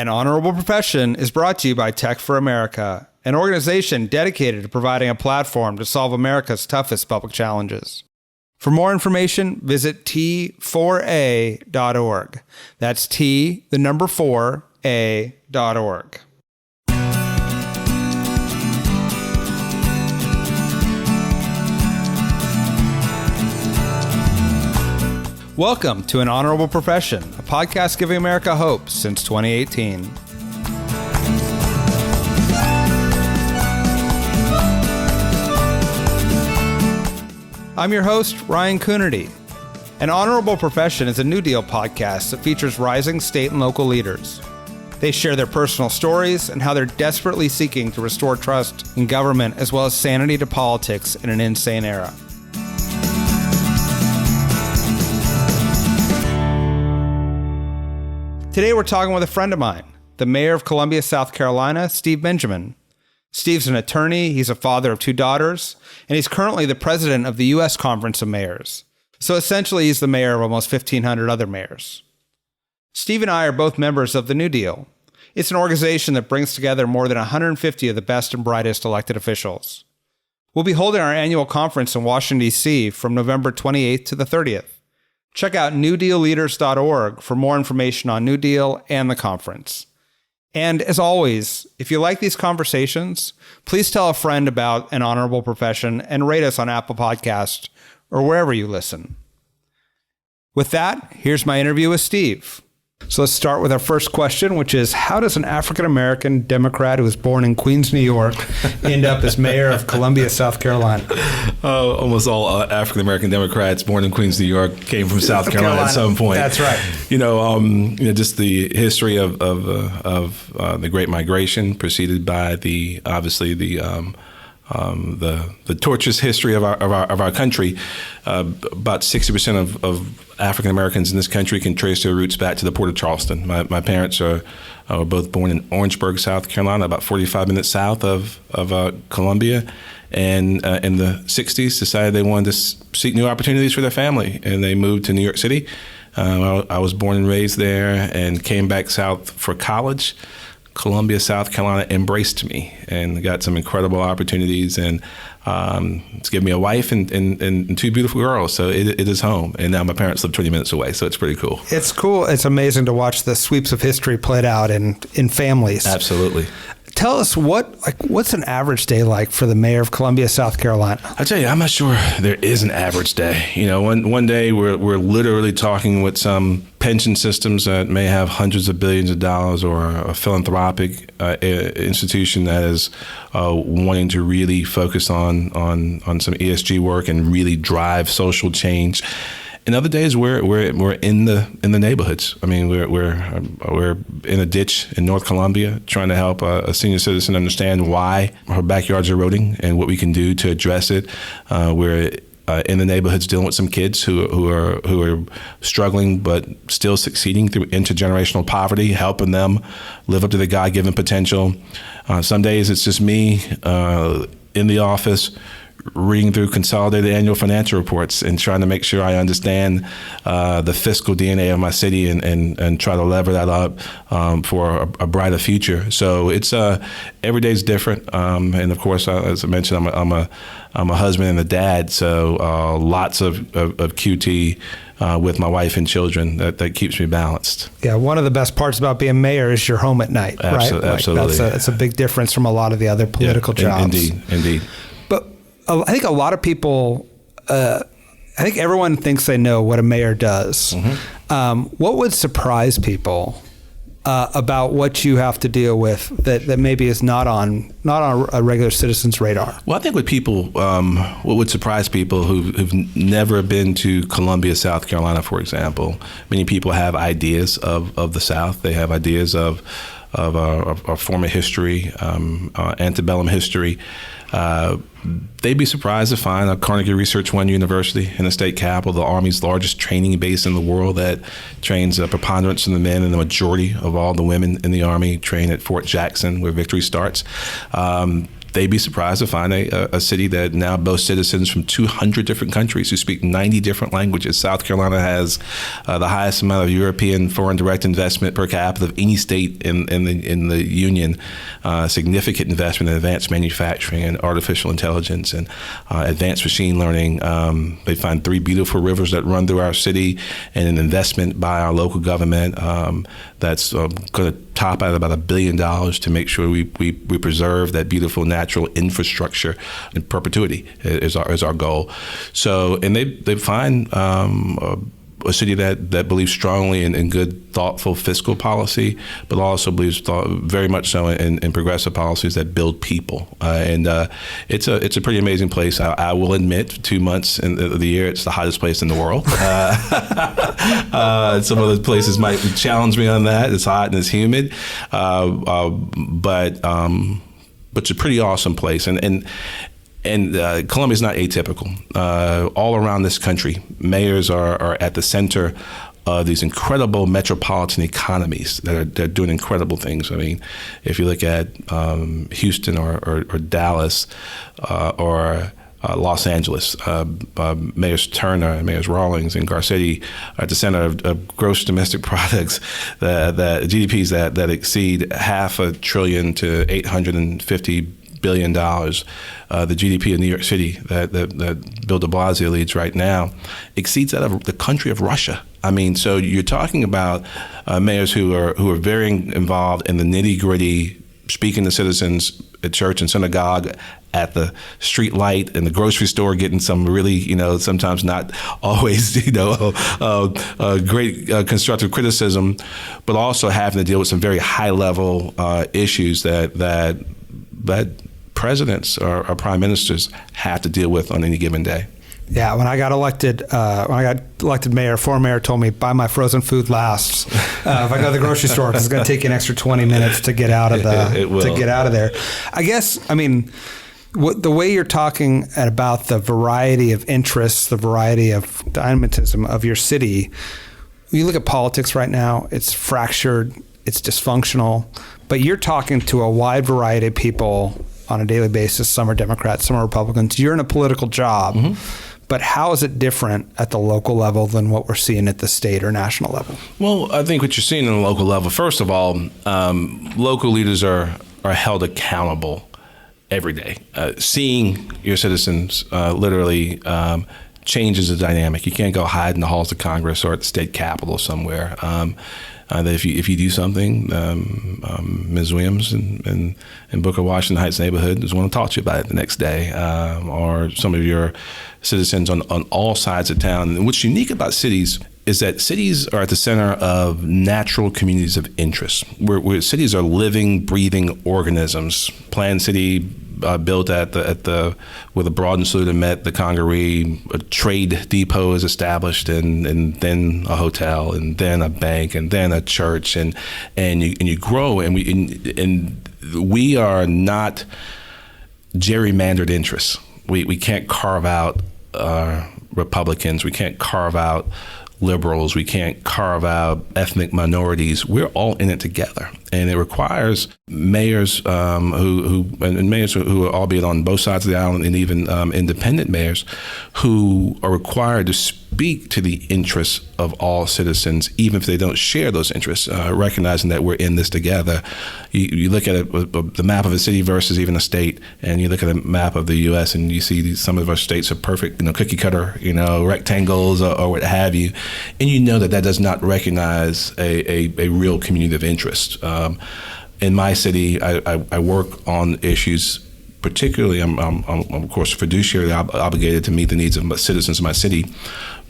An Honorable Profession is brought to you by Tech for America, an organization dedicated to providing a platform to solve America's toughest public challenges. For more information, visit T4A.org. That's T, the number 4, A.org. Welcome to An Honorable Profession, a podcast giving America hope since 2018. I'm your host, Ryan Coonerty. An Honorable Profession is a New Deal podcast that features rising state and local leaders. They share their personal stories and how they're desperately seeking to restore trust in government as well as sanity to politics in an insane era. Today we're talking with a friend of mine, the mayor of Columbia, South Carolina, Steve Benjamin. Steve's an attorney, he's a father of 2 daughters, and he's currently the president of the U.S. Conference of Mayors. So essentially he's the mayor of almost 1,500 other mayors. Steve and I are both members of the New Deal. It's an organization that brings together more than 150 of the best and brightest elected officials. We'll be holding our annual conference in Washington, D.C. from November 28th to the 30th. Check out newdealleaders.org for more information on New Deal and the conference. And as always, if you like these conversations, please tell a friend about An Honorable Profession and rate us on Apple Podcasts or wherever you listen. With that, here's my interview with Steve. So let's start with our first question, which is, how does an African-American Democrat who was born in Queens, New York, end up as mayor of Columbia, South Carolina? Almost all African-American Democrats born in Queens, New York came from South Carolina at some point. That's right. Just the history of the Great Migration, preceded by the tortuous history of our country. About 60% of African Americans in this country can trace their roots back to the Port of Charleston. My parents are both born in Orangeburg, South Carolina, about 45 minutes south of Columbia, and in the 60s decided they wanted to seek new opportunities for their family, and they moved to New York City. I was born and raised there and came back south for college. Columbia, South Carolina embraced me and got some incredible opportunities, and it's given me a wife and 2 beautiful girls. So it is home. And now my parents live 20 minutes away, so it's pretty cool. It's cool. It's amazing to watch the sweeps of history played out in families. Absolutely. Tell us what's an average day like for the mayor of Columbia, South Carolina? I tell you, I'm not sure there is an average day. One day we're literally talking with some pension systems that may have hundreds of billions of dollars, or a philanthropic institution that is wanting to really focus on some ESG work and really drive social change. And other days we're in the neighborhoods. I mean, we're in a ditch in North Columbia trying to help a senior citizen understand why her backyard's eroding and what we can do to address it. We're in the neighborhoods dealing with some kids who are struggling but still succeeding through intergenerational poverty, helping them live up to their God-given potential. Some days it's just me in the office reading through consolidated annual financial reports and trying to make sure I understand the fiscal DNA of my city and try to lever that up for a brighter future. So it's every day's different, and of course, as I mentioned, I'm a husband and a dad. So lots of QT with my wife and children that keeps me balanced. Yeah, one of the best parts about being mayor is you're home at night, right? Absolutely. That's a big difference from a lot of the other political jobs. Indeed. But I think a lot of people, I think everyone thinks they know what a mayor does. Mm-hmm. What would surprise people about what you have to deal with that maybe is not on a regular citizen's radar? Well, I think what would surprise people who've never been to Columbia, South Carolina, for example. Many people have ideas of the South. They have ideas of our former history, antebellum history. They'd be surprised to find a Carnegie Research One University in the state capital, the Army's largest training base in the world, that trains a preponderance of the men, and the majority of all the women in the Army train at Fort Jackson, where victory starts. they'd be surprised to find a city that now boasts citizens from 200 different countries who speak 90 different languages. South Carolina has the highest amount of European foreign direct investment per capita of any state in the union. Significant investment in advanced manufacturing and artificial intelligence and advanced machine learning. They find 3 beautiful rivers that run through our city, and an investment by our local government that's going to top out about $1 billion to make sure we preserve that beautiful natural infrastructure in perpetuity is our goal. So, and they find a city that believes strongly in good, thoughtful fiscal policy, but also believes very much so in progressive policies that build people. And it's a pretty amazing place. I will admit, 2 months in the year, it's the hottest place in the world. Some of those places might challenge me on that. It's hot and it's humid, but it's a pretty awesome place. And Columbia is not atypical. All around this country, mayors are at the center of these incredible metropolitan economies that are doing incredible things. I mean, if you look at Houston or Dallas or Los Angeles, Mayors Turner and Mayors Rawlings and Garcetti are at the center of gross domestic products that GDPs that exceed $500 billion to $850 billion. The GDP of New York City that Bill de Blasio leads right now exceeds that of the country of Russia. I mean, so you're talking about mayors who are very involved in the nitty-gritty, speaking to citizens at church and synagogue, at the street light, in the grocery store, getting some really, sometimes not always, great constructive criticism, but also having to deal with some very high-level issues that presidents or prime ministers have to deal with on any given day. Yeah, when I got elected, mayor, former mayor told me, buy my frozen food last. If I go to the grocery store, because it's going to take you an extra 20 minutes to get out of there. I guess, the way you're talking about the variety of interests, the variety of dynamism of your city, you look at politics right now, it's fractured, it's dysfunctional, but you're talking to a wide variety of people on a daily basis. Some are Democrats, some are Republicans. You're in a political job, but how is it different at the local level than what we're seeing at the state or national level? Well, I think what you're seeing on the local level, first of all, local leaders are held accountable every day. Seeing your citizens literally changes the dynamic. You can't go hide in the halls of Congress or at the state capitol somewhere. That if you do something, Ms. Williams in Booker Washington Heights neighborhood is going to talk to you about it the next day, or some of your citizens on all sides of town. And what's unique about cities is that cities are at the center of natural communities of interest, where cities are living, breathing organisms. Planned City, built at the where the Broad and Saluda met, the Congaree, a trade depot is established, and then a hotel, and then a bank, and then a church, and you grow, and we are not gerrymandered interests. We can't carve out Republicans. We can't carve out liberals. We can't carve out ethnic minorities. We're all in it together, and it requires mayors who are, albeit on both sides of the aisle, and even independent mayors, who are required to speak to the interests of all citizens, even if they don't share those interests. Recognizing that we're in this together. You look at the map of a city versus even a state, and you look at a map of the U.S. and you see some of our states are perfect, cookie cutter, rectangles or what have you, and you know that does not recognize a real community of interest. In my city, I work on issues. Particularly, I'm of course fiduciarily obligated to meet the needs of my citizens of my city.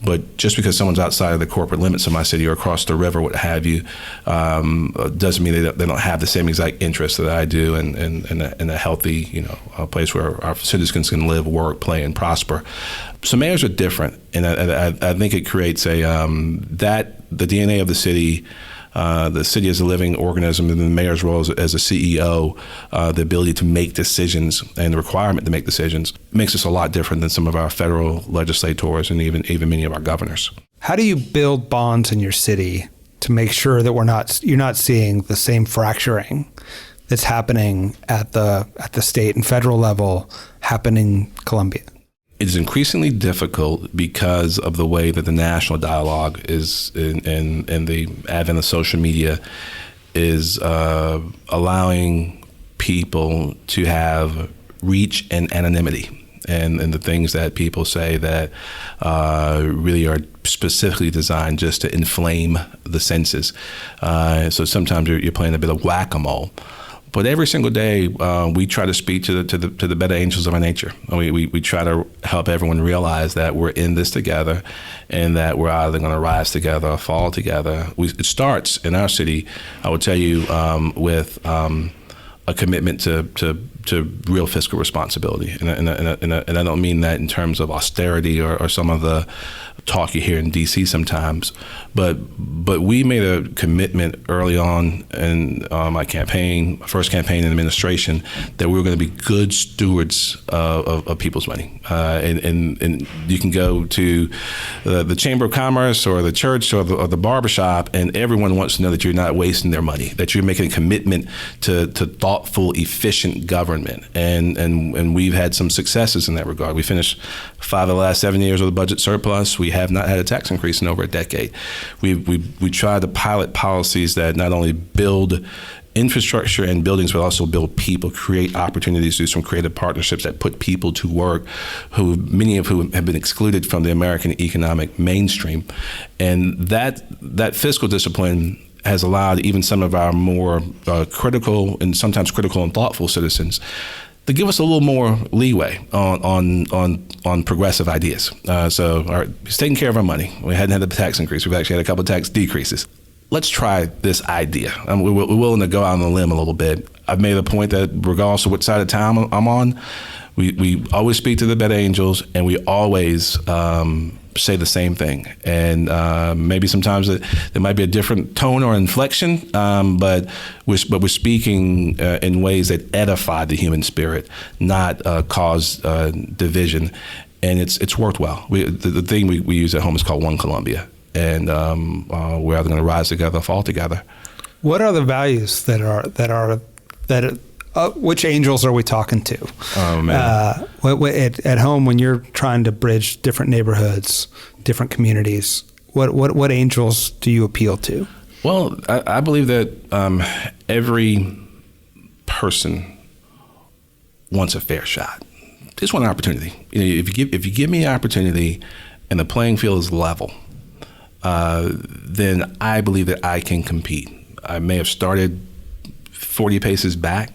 But just because someone's outside of the corporate limits of my city or across the river, what have you, doesn't mean they don't have the same exact interests that I do in a healthy, a place where our citizens can live, work, play, and prosper. So mayors are different, and I think it creates the DNA of the city. The city as a living organism, and the mayor's role as a CEO, the ability to make decisions and the requirement to make decisions makes us a lot different than some of our federal legislators and even many of our governors. How do you build bonds in your city to make sure that you're not seeing the same fracturing that's happening at the state and federal level happen in Colombia? It's increasingly difficult because of the way that the national dialogue is, and the advent of social media is allowing people to have reach and anonymity, and the things that people say that really are specifically designed just to inflame the senses. So sometimes you're playing a bit of whack-a-mole. But every single day, we try to speak to the better angels of our nature. We try to help everyone realize that we're in this together, and that we're either going to rise together or fall together. It starts in our city, I would tell you, with a commitment to real fiscal responsibility, and I don't mean that in terms of austerity or some of the talk you hear in D.C. sometimes, but we made a commitment early on in my first campaign in administration, that we were going to be good stewards of people's money. And you can go to the Chamber of Commerce or the church or the barbershop, and everyone wants to know that you're not wasting their money, that you're making a commitment to thoughtful, efficient government. And we've had some successes in that regard. We finished 5 of the last 7 years with a budget surplus. We have not had a tax increase in over a decade. We tried to pilot policies that not only build infrastructure and buildings, but also build people, create opportunities, do some creative partnerships that put people to work, many of whom have been excluded from the American economic mainstream. And that fiscal discipline has allowed even some of our more critical and sometimes critical and thoughtful citizens to give us a little more leeway on progressive ideas. So all right, he's taking care of our money. We hadn't had a tax increase. We've actually had a couple of tax decreases. Let's try this idea. We're willing to go out on a limb a little bit. I've made a point that regardless of what side of town I'm on, we always speak to the better angels, and we always say the same thing. And maybe sometimes there might be a different tone or inflection, but we're speaking in ways that edify the human spirit, not cause division. And it's worked well. The thing we use at home is called One Columbia. And we're either going to rise together or fall together. What are the values which angels are we talking to? Oh, man. At home, when you're trying to bridge different neighborhoods, different communities, what angels do you appeal to? Well, I believe that every person wants a fair shot. Just want an opportunity. If you give me an opportunity and the playing field is level, then I believe that I can compete. I may have started 40 paces back.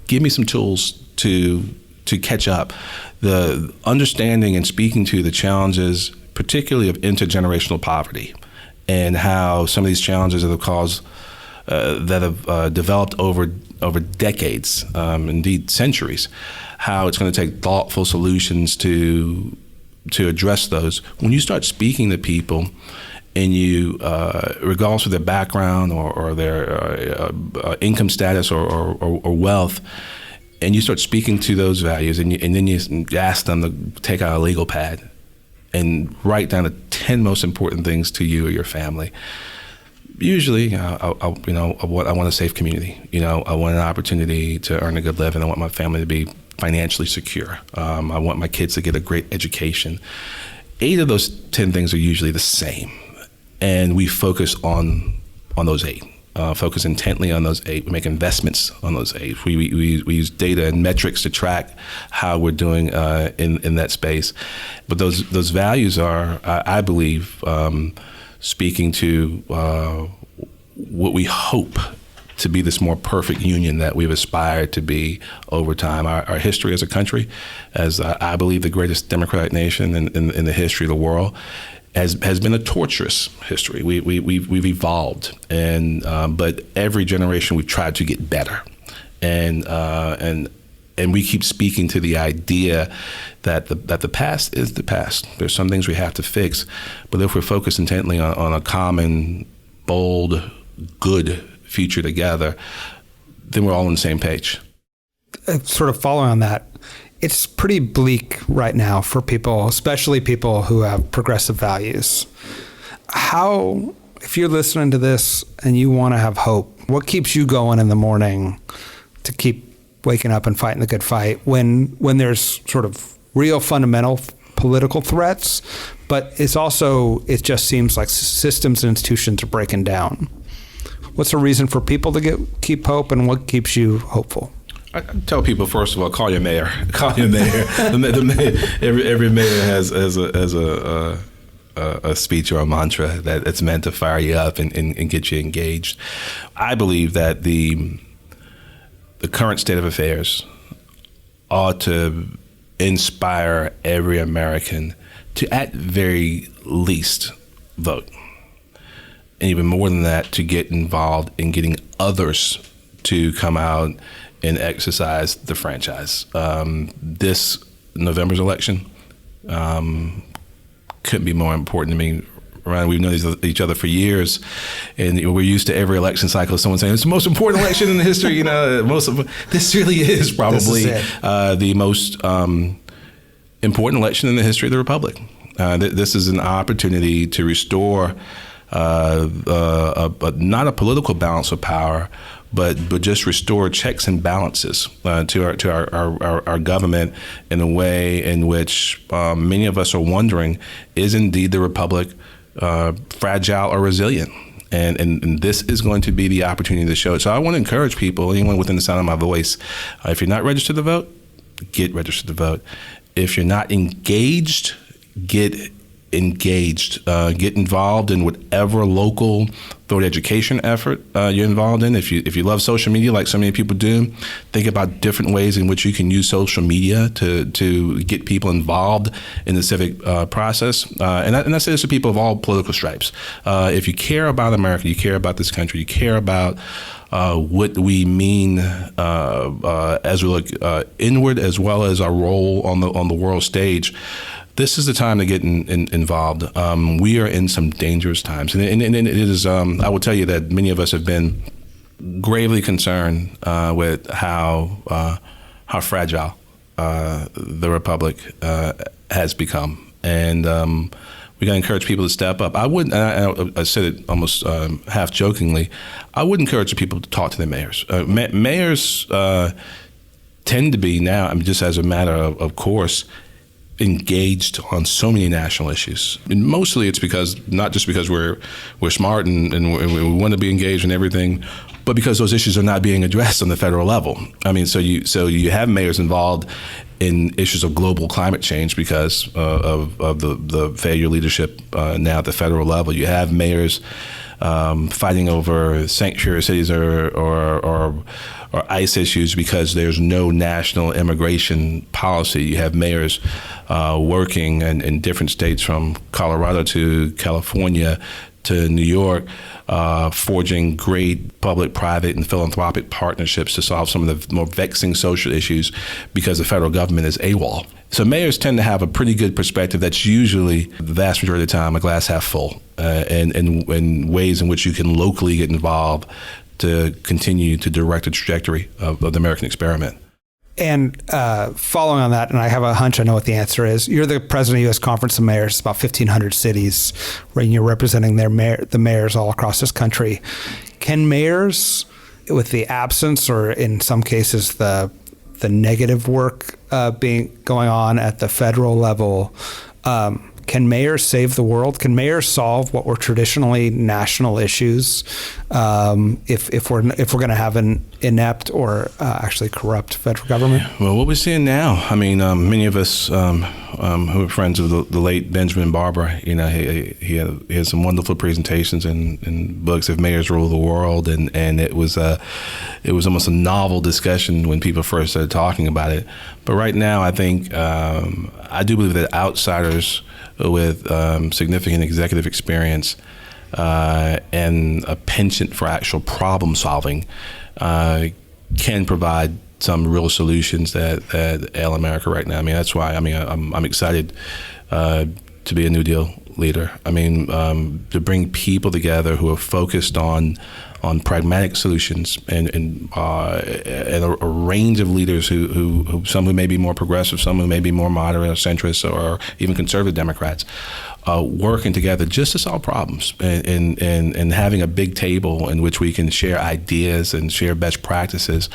Give me some tools to catch up. The understanding and speaking to the challenges, particularly of intergenerational poverty, and how some of these challenges are the cause that have developed over decades, indeed centuries. How it's going to take thoughtful solutions to address those. When you start speaking to people, and you, regardless of their background or their income status or wealth, and you start speaking to those values, and then you ask them to take out a legal pad and write down the 10 most important things to you or your family. Usually, I want a safe community. I want an opportunity to earn a good living. I want my family to be financially secure. I want my kids to get a great education. 8 of those 10 things are usually the same. And we focus on those 8, focus intently on those 8. We make investments on those 8. We use data and metrics to track how we're doing in that space. But those values are, I believe, speaking to what we hope to be this more perfect union that we've aspired to be over time. Our history as a country, as I believe the greatest democratic nation in the history of the world, has been a torturous history. We've evolved, but every generation we've tried to get better, and we keep speaking to the idea that the past is the past. There's some things we have to fix, but if we're focused intently on a common, bold, good future together, then we're all on the same page. Sort of following on that, it's pretty bleak right now for people, especially people who have progressive values. If you're listening to this and you want to have hope What keeps you going in the morning to keep waking up and fighting the good fight when there's sort of real fundamental political threats, but it just seems like systems and institutions are breaking down? What's the reason for people to keep hope, and what keeps you hopeful? I tell people, first of all, call your mayor. Call your mayor. the mayor every mayor has a speech or a mantra that it's meant to fire you up and get you engaged. I believe that the current state of affairs ought to inspire every American to, at very least, vote. And even more than that, to get involved in getting others to come out and exercise the franchise. This November's election couldn't be more important to me. Ryan, we've known each other for years, and we're used to every election cycle someone saying it's the most important election in the history. This really is probably the most important election in the history of the Republic. This is an opportunity to restore not a political balance of power, but just restore checks and balances to our government in a way in which many of us are wondering, is indeed the Republic fragile or resilient? And this is going to be the opportunity to show it. So I want to encourage people, anyone within the sound of my voice, if you're not registered to vote, get registered to vote. If you're not engaged, get engaged. Get involved in whatever local voter education effort you're involved in. If you love social media like so many people do, think about different ways in which you can use social media to get people involved in the civic process. And I say this to people of all political stripes. If you care about America, you care about this country, you care about what we mean as we look inward, as well as our role on the world stage, this is the time to get involved. We are in some dangerous times, and it is. I will tell you that many of us have been gravely concerned with how fragile the Republic has become, and we got to encourage people to step up. I said it almost half jokingly. I would encourage people to talk to their mayors. Mayors tend to be now, just as a matter of course, engaged on so many national issues. And mostly it's not just because we're smart and we want to be engaged in everything, but because those issues are not being addressed on the federal level. So you have mayors involved in issues of global climate change because of the failure leadership now at the federal level. You have mayors fighting over sanctuary cities or ICE issues because there's no national immigration policy. You have mayors working in different states from Colorado to California to New York, forging great public, private, and philanthropic partnerships to solve some of the more vexing social issues because the federal government is AWOL. So mayors tend to have a pretty good perspective that's usually, the vast majority of the time, a glass half full, and ways in which you can locally get involved to continue to direct the trajectory of the American experiment. And following on that, and I have a hunch I know what the answer is, you're the president of the U.S. Conference of Mayors. It's about 1,500 cities, right? And you're representing the mayors all across this country. Can mayors, with the absence or in some cases the negative work going on at the federal level, can mayors save the world? Can mayors solve what were traditionally national issues if we're going to have an inept or actually corrupt federal government? Well, what we're seeing now, many of us who are friends of the late Benjamin Barber, he had some wonderful presentations and books of Mayors Rule the World, and it was almost a novel discussion when people first started talking about it. But right now, I think I do believe that outsiders with significant executive experience and a penchant for actual problem solving can provide some real solutions that ail America right now. That's why I'm excited to be a New Deal leader. To bring people together who are focused on pragmatic solutions and a range of leaders who some who may be more progressive, some who may be more moderate or centrist or even conservative Democrats, working together just to solve problems and having a big table in which we can share ideas and share best practices.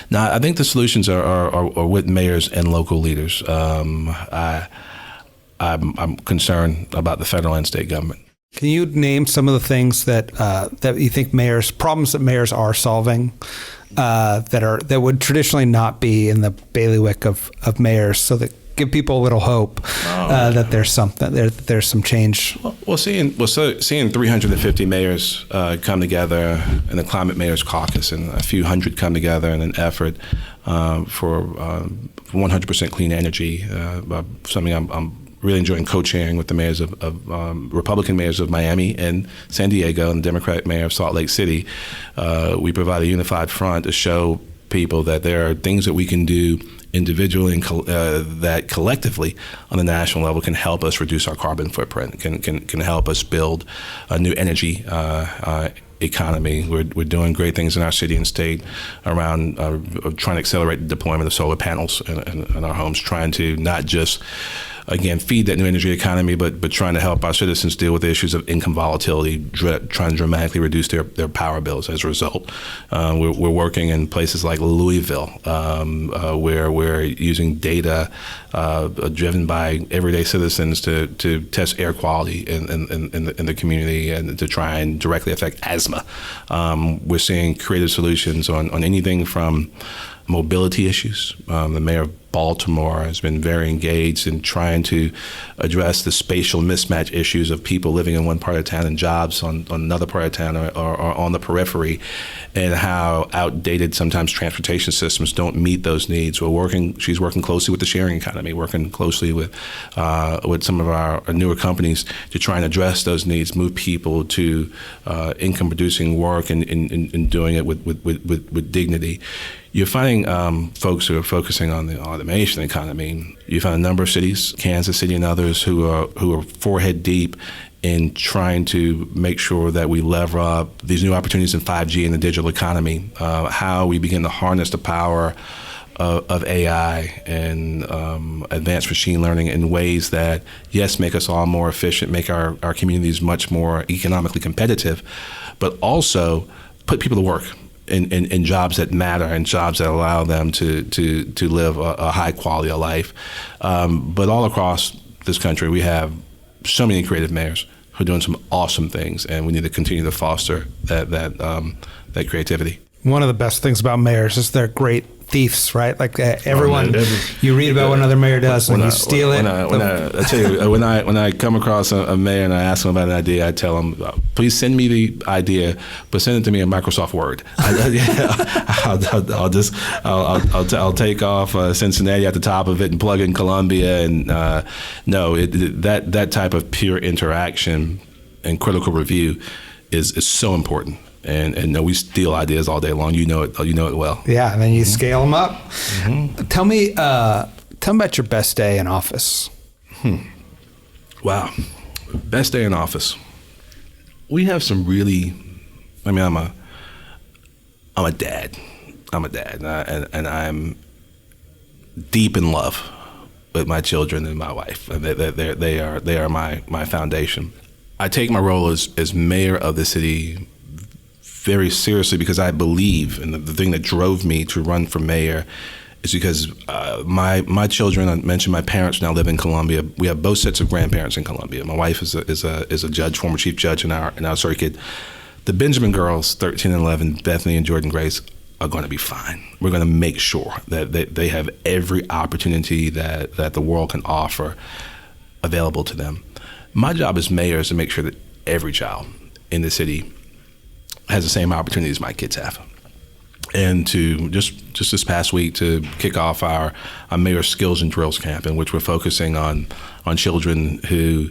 Now, I think the solutions are with mayors and local leaders. I'm concerned about the federal and state government. Can you name some of the things that you think problems that mayors are solving that would traditionally not be in the bailiwick of mayors, so that give people a little hope that there's some change? Well, seeing 350 mayors come together in the Climate Mayors Caucus, and a few hundred come together in an effort for 100% clean energy, something I'm really enjoying co-chairing with the mayors of Republican mayors of Miami and San Diego and the Democratic mayor of Salt Lake City. We provide a unified front to show people that there are things that we can do individually and that collectively on the national level can help us reduce our carbon footprint, can help us build a new energy economy. We're doing great things in our city and state around trying to accelerate the deployment of solar panels in our homes, trying to not just feed that new energy economy, but trying to help our citizens deal with the issues of income volatility, trying to dramatically reduce their power bills as a result. We're working in places like Louisville, where we're using data driven by everyday citizens to test air quality in the community and to try and directly affect asthma. We're seeing creative solutions on anything from mobility issues. The mayor of Baltimore has been very engaged in trying to address the spatial mismatch issues of people living in one part of town and jobs on another part of town or on the periphery, and how outdated sometimes transportation systems don't meet those needs. She's working closely with the sharing economy, working closely with some of our newer companies to try and address those needs, move people to income producing work and doing it with dignity. You're finding folks who are focusing on the automation economy. You find a number of cities, Kansas City and others, who are forehead deep in trying to make sure that we lever up these new opportunities in 5G and the digital economy, how we begin to harness the power of AI and advanced machine learning in ways that, yes, make us all more efficient, make our communities much more economically competitive, but also put people to work in jobs that matter and jobs that allow them to live a high quality of life. But all across this country, we have so many creative mayors who are doing some awesome things, and we need to continue to foster that creativity. One of the best things about mayors is they're great thieves, right? Like everyone, you read about what another mayor does and you steal it. I tell you, when I come across a mayor and I ask him about an idea, I tell him, please send me the idea, but send it to me in Microsoft Word. I'll take off Cincinnati at the top of it and plug in Columbia. And that type of peer interaction and critical review is so important. And no, we steal ideas all day long. You know it well. Yeah, and then you scale them up. Mm-hmm. Tell me about your best day in office. Wow, best day in office. We have some really. I mean, I'm a dad. And I'm deep in love with my children and my wife. They are my foundation. I take my role as mayor of the city very seriously because I believe, and the thing that drove me to run for mayor is because my children, I mentioned my parents now live in Columbia. We have both sets of grandparents in Columbia. My wife is a judge, former chief judge in our circuit. The Benjamin girls, 13 and 11, Bethany and Jordan Grace, are going to be fine. We're going to make sure that they have every opportunity that the world can offer available to them. My job as mayor is to make sure that every child in the city has the same opportunities my kids have. And to just this past week to kick off our Mayor Skills and Drills Camp, in which we're focusing on children who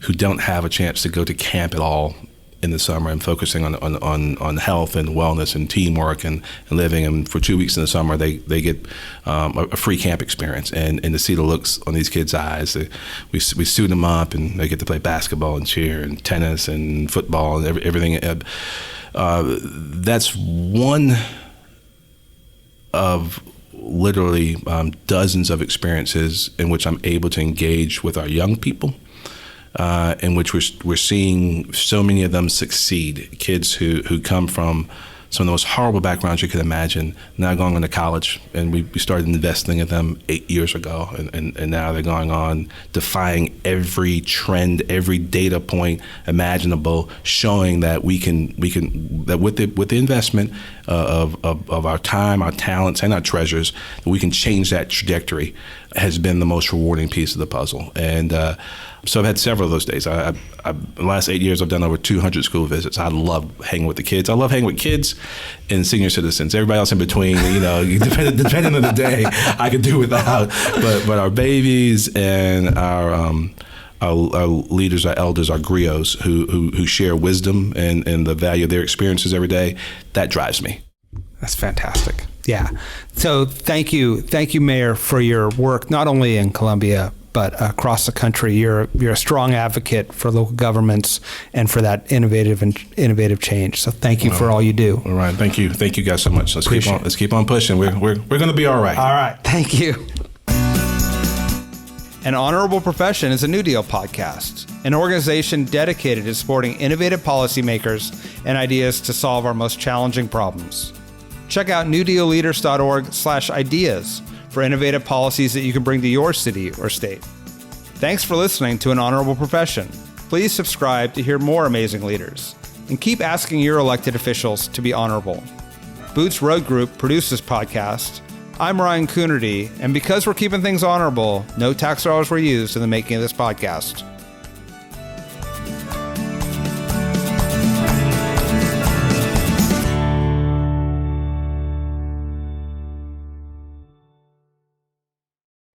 don't have a chance to go to camp at all in the summer, and focusing on health and wellness and teamwork and living. And for 2 weeks in the summer, they get a free camp experience, and to see the looks on these kids' eyes. We suit them up, and they get to play basketball and cheer and tennis and football and everything. That's one of literally dozens of experiences in which I'm able to engage with our young people in which we're seeing so many of them succeed. Kids who come from some of the most horrible backgrounds you could imagine, now going on to college. And we started investing in them 8 years ago. And now they're going on, defying every trend, every data point imaginable, showing that we can that with the investment of our time, our talents, and our treasures, we can change that trajectory, has been the most rewarding piece of the puzzle. And so I've had several of those days. In the last 8 years, I've done over 200 school visits. I love hanging with the kids. I love hanging with kids and senior citizens. Everybody else in between, depending on the day, I could do without. But our babies and our leaders, our elders, our griots who share wisdom and the value of their experiences every day, that drives me. That's fantastic. Yeah. So thank you, Mayor, for your work, not only in Columbia, but across the country. You're a strong advocate for local governments and for that innovative change. So thank you for all you do. All right. Thank you guys so much. Let's keep on pushing. We're going to be all right. All right. Thank you. An Honorable Profession is a New Deal podcast, an organization dedicated to supporting innovative policymakers and ideas to solve our most challenging problems. Check out newdealleaders.org/ideas for innovative policies that you can bring to your city or state. Thanks for listening to An Honorable Profession. Please subscribe to hear more amazing leaders, and keep asking your elected officials to be honorable. Boots Road Group produced this podcast. I'm Ryan Coonerty, and because we're keeping things honorable, no tax dollars were used in the making of this podcast.